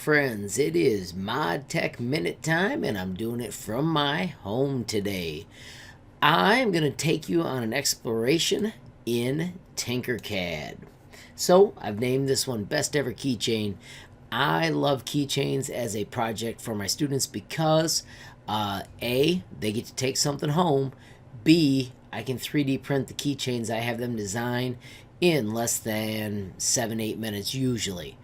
friends, it is ModTech Minute Time, and I'm doing it from my home today. I'm going to take you on an exploration in Tinkercad. So, I've named this one Best Ever Keychain. I love keychains as a project for my students because A, they get to take something home, B, I can 3D print the keychains I have them design in less than 7-8 minutes usually.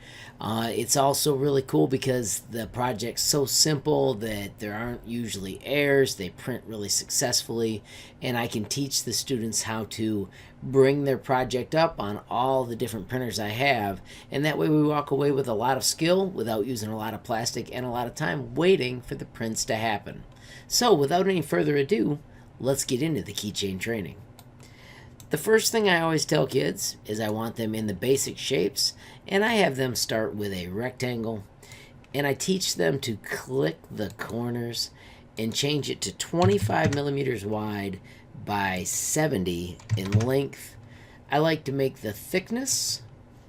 It's also really cool because the project's so simple that there aren't usually errors. They print really successfully, and I can teach the students how to bring their project up on all the different printers I have, and that way we walk away with a lot of skill without using a lot of plastic and a lot of time waiting for the prints to happen. So without any further ado, let's get into the keychain training. The first thing I always tell kids is I want them in the basic shapes, and I have them start with a rectangle, and I teach them to click the corners and change it to 25 millimeters wide by 70 in length. I like to make the thickness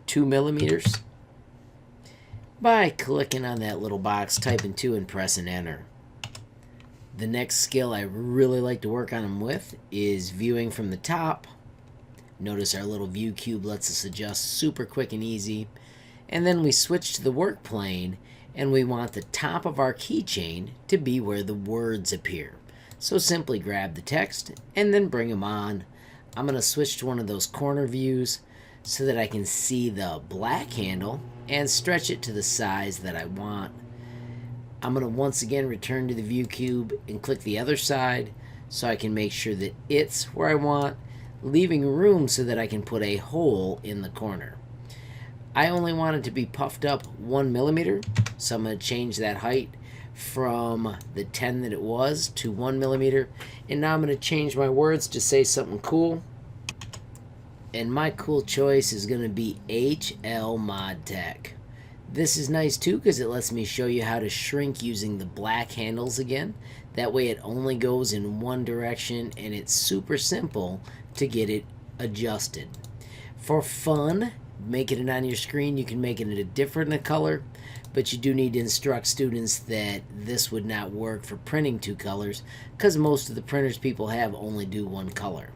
2 millimeters by clicking on that little box, typing 2 and pressing enter. The next skill I really like to work on them with is viewing from the top. Notice our little view cube lets us adjust super quick and easy. And then we switch to the work plane, and we want the top of our keychain to be where the words appear. So simply grab the text and then bring them on. I'm going to switch to one of those corner views so that I can see the black handle and stretch it to the size that I want. I'm going to once again return to the view cube and click the other side so I can make sure that it's where I want, leaving room so that I can put a hole in the corner. I only want it to be puffed up 1 millimeter, so I'm going to change that height from the 10 that it was to 1 millimeter. And now I'm going to change my words to say something cool. And my cool choice is going to be HL ModTech. This is nice too because it lets me show you how to shrink using the black handles again. That way it only goes in one direction, and it's super simple to get it adjusted. For fun, making it on your screen, you can make it in a different color, but you do need to instruct students that this would not work for printing 2 colors because most of the printers people have only do 1 color.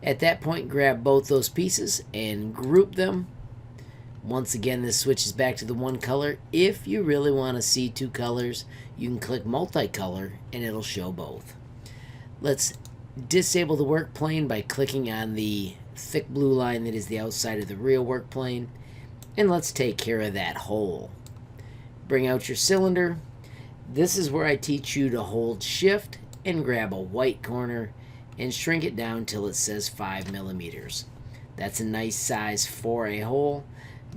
At that point, grab both those pieces and group them. Once again, this switches back to the 1 color. If you really want to see 2 colors, you can click multicolor and it'll show both. Let's disable the work plane by clicking on the thick blue line that is the outside of the real work plane, and let's take care of that hole. Bring out your cylinder. This is where I teach you to hold shift and grab a white corner and shrink it down till it says 5 millimeters. That's a nice size for a hole.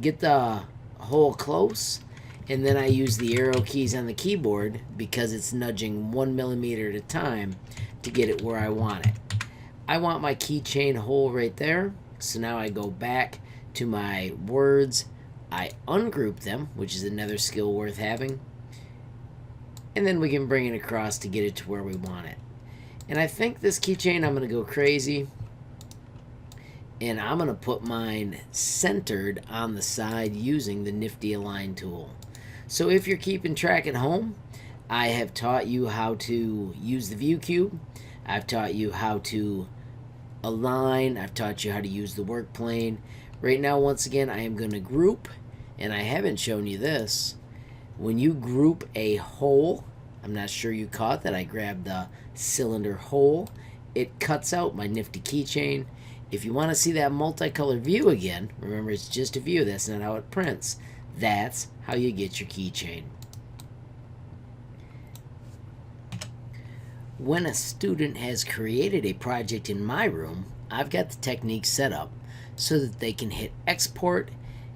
Get the hole close, and then I use the arrow keys on the keyboard because it's nudging 1 millimeter at a time to get it where I want it. I want my keychain hole right there, so now I go back to my words. I ungroup them, which is another skill worth having, and then we can bring it across to get it to where we want it. And I think this keychain, I'm going to go crazy, and I'm going to put mine centered on the side using the nifty align tool. So if you're keeping track at home, I have taught you how to use the view cube. I've taught you how to align. I've taught you how to use the work plane. Right now, once again, I am going to group, and I haven't shown you this. When you group a hole, I'm not sure you caught that I grabbed the cylinder hole. It cuts out my nifty keychain. If you want to see that multicolor view again, remember it's just a view, that's not how it prints. That's how you get your keychain. When a student has created a project in my room, I've got the technique set up so that they can hit export,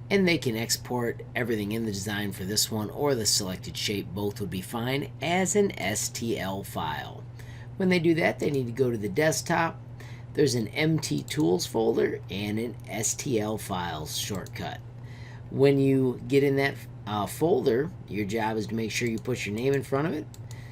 and they can export everything in the design for this one or the selected shape, both would be fine, as an STL file. When they do that, they need to go to the desktop. There's an MT Tools folder and an STL files shortcut. When you get in that folder, your job is to make sure you put your name in front of it.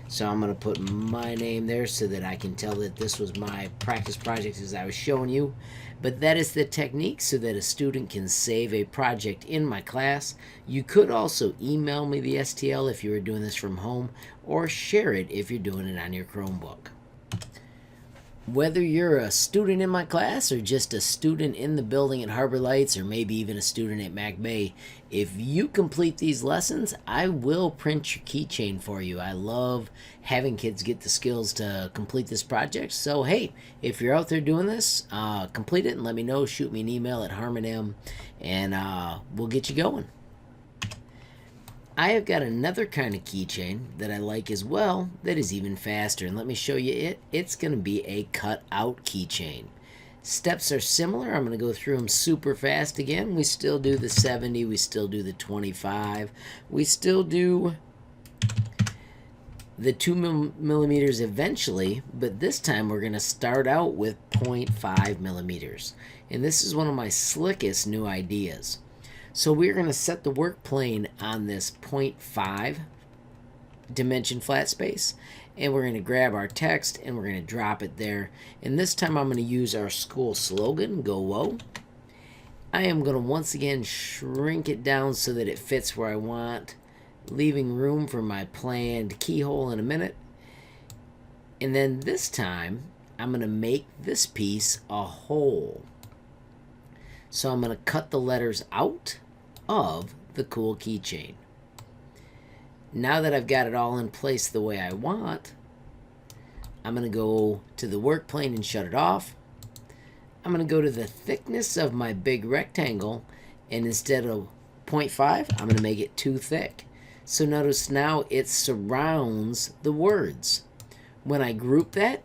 So I'm going to put my name there so that I can tell that this was my practice project as I was showing you. But that is the technique so that a student can save a project in my class. You could also email me the STL if you were doing this from home, or share it if you're doing it on your Chromebook. Whether you're a student in my class or just a student in the building at Harbor Lights or maybe even a student at Mac Bay, if you complete these lessons, I will print your keychain for you. I love having kids get the skills to complete this project. So hey, if you're out there doing this, complete it and let me know. Shoot me an email at harmonm and we'll get you going. I have got another kind of keychain that I like as well that is even faster, and let me show you it. It's going to be a cutout keychain. Steps are similar. I'm going to go through them super fast again. We still do the 70, we still do the 25, we still do the 2 millimeters eventually, but this time we're going to start out with 0.5 millimeters. And this is one of my slickest new ideas. So we're going to set the work plane on this 0.5 dimension flat space, and we're going to grab our text and we're going to drop it there. And this time I'm going to use our school slogan, Go Whoa. I am going to once again shrink it down so that it fits where I want, leaving room for my planned keyhole in a minute. And then this time I'm going to make this piece a hole. So I'm going to cut the letters out of the cool keychain. Now that I've got it all in place the way I want, I'm going to go to the work plane and shut it off. I'm going to go to the thickness of my big rectangle, and instead of 0.5, I'm going to make it too thick. So notice now it surrounds the words. When I group that,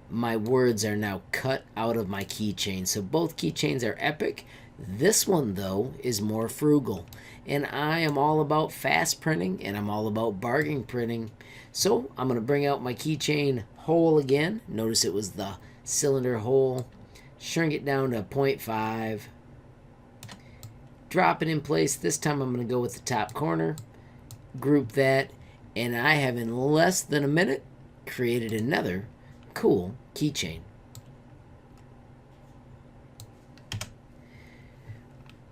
my words are now cut out of my keychain. So both keychains are epic. This one, though, is more frugal. And I am all about fast printing, and I'm all about bargain printing. So I'm going to bring out my keychain hole again. Notice it was the cylinder hole. Shrink it down to 0.5. Drop it in place. This time I'm going to go with the top corner. Group that. And I have, in less than a minute, created another cool keychain.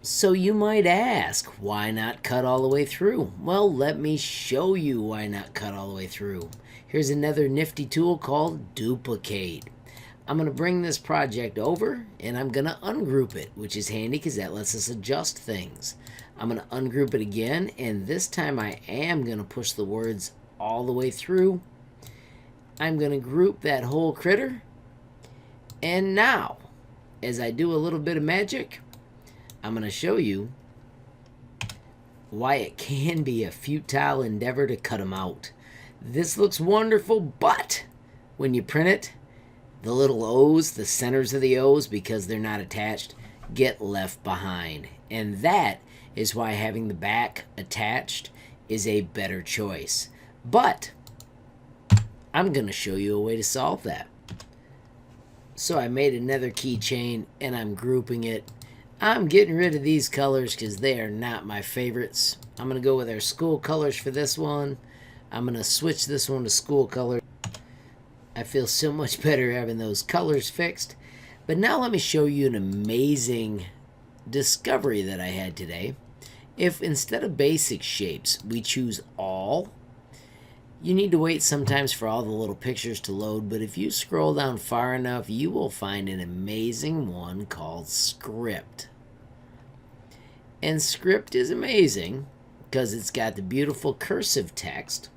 So you might ask, why not cut all the way through? Well, let me show you why not cut all the way through. Here's another nifty tool called Duplicate. I'm going to bring this project over and I'm going to ungroup it, which is handy because that lets us adjust things. I'm going to ungroup it again, and this time I am going to push the words all the way through. I'm going to group that whole critter, and now, as I do a little bit of magic, I'm going to show you why it can be a futile endeavor to cut them out. This looks wonderful, but when you print it, the little O's, the centers of the O's, because they're not attached, get left behind. And that is why having the back attached is a better choice. But I'm going to show you a way to solve that. So I made another keychain and I'm grouping it. I'm getting rid of these colors because they are not my favorites. I'm going to go with our school colors for this one. I'm going to switch this one to school colors. I feel so much better having those colors fixed. But now let me show you an amazing discovery that I had today. If instead of basic shapes we choose all, you need to wait sometimes for all the little pictures to load, but if you scroll down far enough, you will find an amazing one called Script. And Script is amazing because it's got the beautiful cursive text,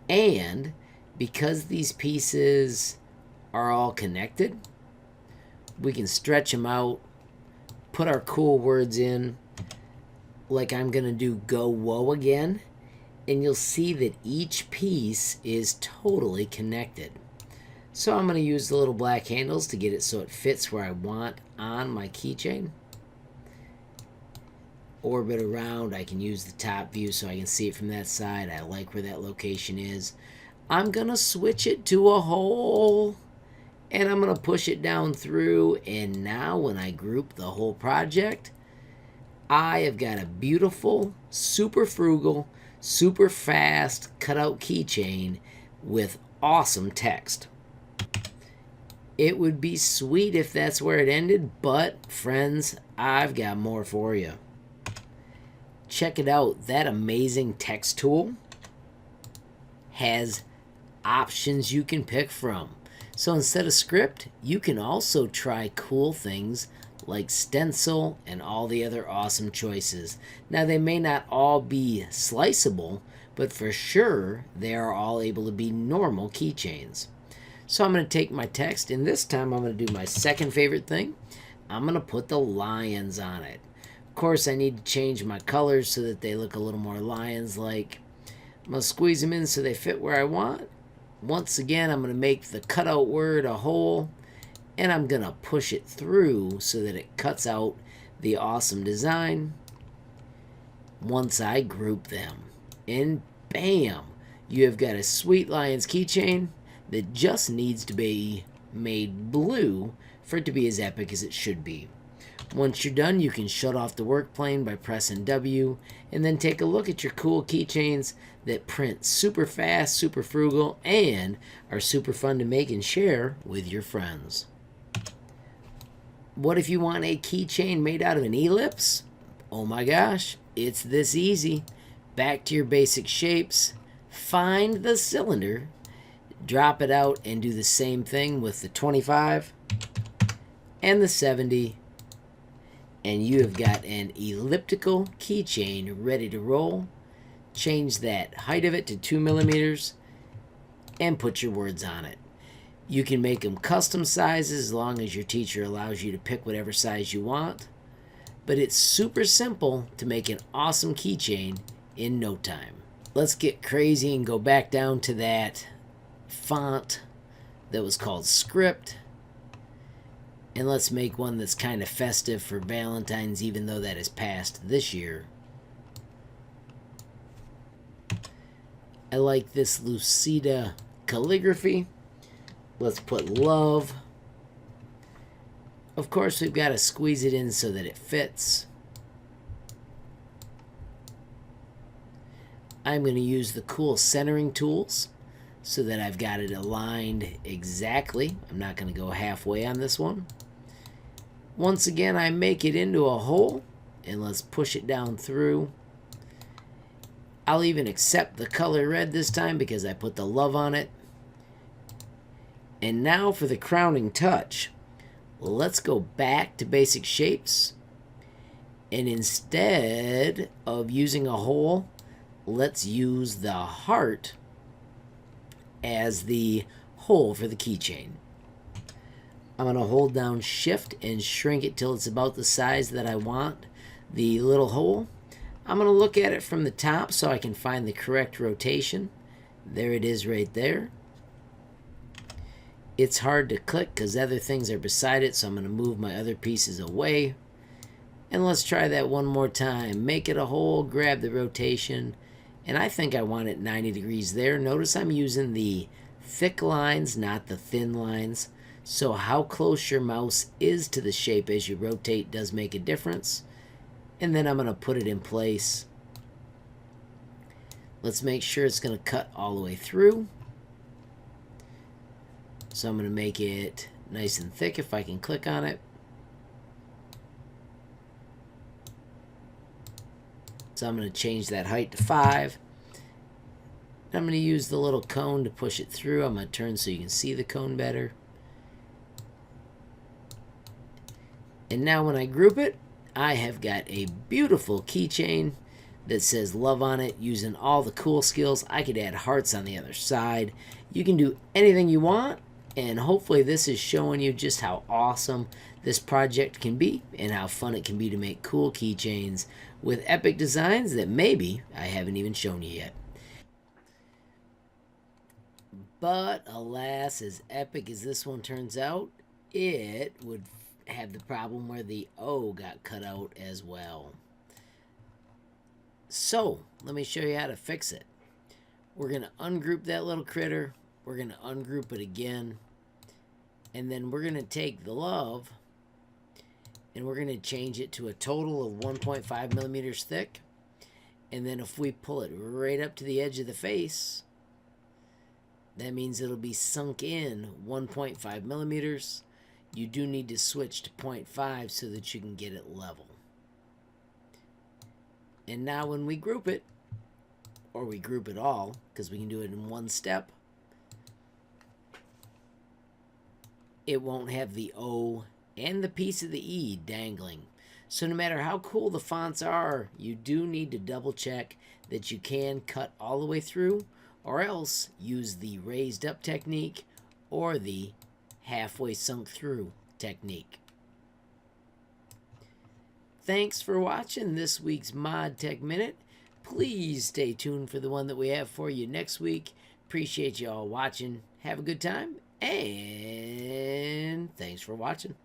and because these pieces are all connected, we can stretch them out, put our cool words in, like I'm going to do Go Whoa again, and you'll see that each piece is totally connected. So I'm going to use the little black handles to get it so it fits where I want on my keychain. Orbit around, I can use the top view so I can see it from that side. I like where that location is. I'm going to switch it to a hole, and I'm going to push it down through, and now when I group the whole project, I have got a beautiful, super frugal, super fast cutout keychain with awesome text. It would be sweet if that's where it ended, but friends, I've got more for you. Check it out. That amazing text tool has options you can pick from. So instead of script, you can also try cool things like stencil and all the other awesome choices. Now, they may not all be sliceable, but for sure, they are all able to be normal keychains. So I'm going to take my text, and this time I'm going to do my second favorite thing. I'm going to put the lions on it. Of course, I need to change my colors so that they look a little more lions-like. I'm going to squeeze them in so they fit where I want. Once again, I'm going to make the cutout word a hole, and I'm going to push it through so that it cuts out the awesome design. Once I group them, and bam, you have got a sweet Lions keychain that just needs to be made blue for it to be as epic as it should be. Once you're done, you can shut off the work plane by pressing W, and then take a look at your cool keychains that print super fast, super frugal, and are super fun to make and share with your friends. What if you want a keychain made out of an ellipse? Oh my gosh, it's this easy. Back to your basic shapes, find the cylinder, drop it out, and do the same thing with the 25 and the 70, and you have got an elliptical keychain ready to roll. Change that height of it to 2 millimeters and put your words on it. You can make them custom sizes as long as your teacher allows you to pick whatever size you want, but it's super simple to make an awesome keychain in no time. Let's get crazy and go back down to that font that was called script, and let's make one that's kind of festive for Valentine's, even though that is past this year. I like this Lucida calligraphy. Let's put love. Of course, we've got to squeeze it in so that it fits. I'm going to use the cool centering tools so that I've got it aligned exactly. I'm not going to go halfway on this one. Once again, I make it into a hole, and let's push it down through. I'll even accept the color red this time because I put the love on it. And now for the crowning touch. Let's go back to basic shapes. And instead of using a hole, let's use the heart as the hole for the keychain. I'm going to hold down shift and shrink it till it's about the size that I want the little hole. I'm going to look at it from the top so I can find the correct rotation. There it is right there. It's hard to click because other things are beside it, so I'm going to move my other pieces away. And let's try that one more time. Make it a hole, grab the rotation, and I think I want it 90 degrees there. Notice I'm using the thick lines, not the thin lines. So how close your mouse is to the shape as you rotate does make a difference. And then I'm going to put it in place. Let's make sure it's going to cut all the way through. So I'm going to make it nice and thick if I can click on it. So I'm going to change that height to 5. I'm going to use the little cone to push it through. I'm going to turn so you can see the cone better. And now when I group it, I have got a beautiful keychain that says love on it using all the cool skills. I could add hearts on the other side. You can do anything you want, and hopefully this is showing you just how awesome this project can be and how fun it can be to make cool keychains with epic designs that maybe I haven't even shown you yet. But alas, as epic as this one turns out, it would have the problem where the O got cut out as well. So let me show you how to fix it. We're going to ungroup that little critter. We're going to ungroup it again. And then we're going to take the love and we're going to change it to a total of 1.5 millimeters thick. And then if we pull it right up to the edge of the face, that means it'll be sunk in 1.5 millimeters. You do need to switch to 0.5 so that you can get it level. And now when we group it, or we group it all, because we can do it in one step, it won't have the O and the piece of the E dangling. So no matter how cool the fonts are, you do need to double check that you can cut all the way through, or else use the raised up technique or the halfway sunk through technique. Thanks for watching this week's ModTech Minute. Please stay tuned for the one that we have for you next week. Appreciate you all watching. Have a good time, and thanks for watching.